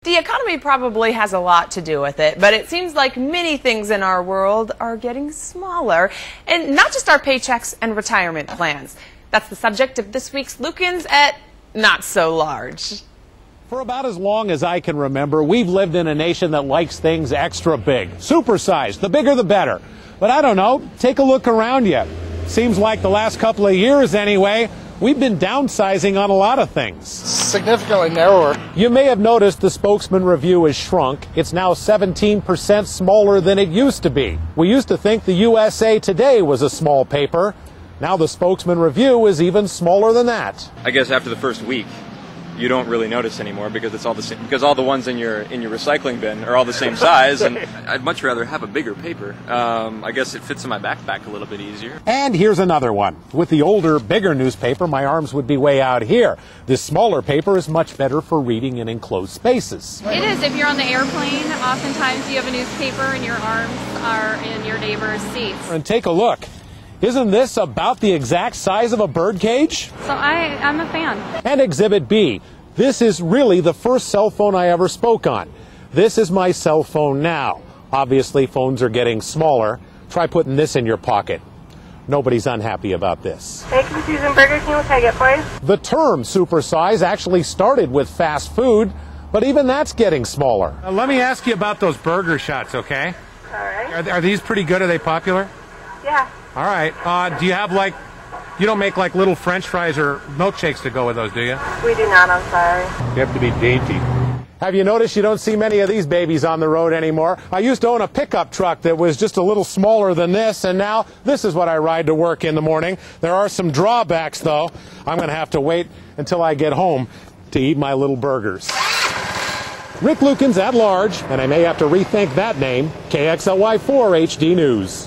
The economy probably has a lot to do with it, but it seems like many things in our world are getting smaller, and not just our paychecks and retirement plans. That's the subject of this week's Lukens at Not So Large. For about as long as I can remember, we've lived in a nation that likes things extra big, supersized, the bigger the better. But I don't know, take a look around you. Seems like the last couple of years anyway, we've been downsizing on a lot of things. Significantly narrower. You may have noticed the Spokesman Review has shrunk. It's now 17% smaller than it used to be. We used to think the USA Today was a small paper. Now the Spokesman Review is even smaller than that. I guess after the first week, you don't really notice anymore because it's all the same, because all the ones in your recycling bin are all the same size, and I'd much rather have a bigger paper. I guess it fits in my backpack a little bit easier. And here's another one. With the older, bigger newspaper, my arms would be way out here. This smaller paper is much better for reading in enclosed spaces. It is. If you're on the airplane, oftentimes you have a newspaper and your arms are in your neighbor's seats. And take a look. Isn't this about the exact size of a bird cage? So I'm a fan. And Exhibit B. This is really the first cell phone I ever spoke on. This is my cell phone now. Obviously, phones are getting smaller. Try putting this in your pocket. Nobody's unhappy about this. Hey, confusing Burger King, what can I get for you? The term supersize actually started with fast food, but even that's getting smaller. Let me ask you about those burger shots, okay? All right. Are these pretty good? Are they popular? Yeah. All right. Do you have you don't make like little French fries or milkshakes to go with those, do you? We do not, I'm sorry. You have to be dainty. Have you noticed you don't see many of these babies on the road anymore? I used to own a pickup truck that was just a little smaller than this, and now this is what I ride to work in the morning. There are some drawbacks, though. I'm going to have to wait until I get home to eat my little burgers. Rick Lukens at Large, and I may have to rethink that name, KXLY4 HD News.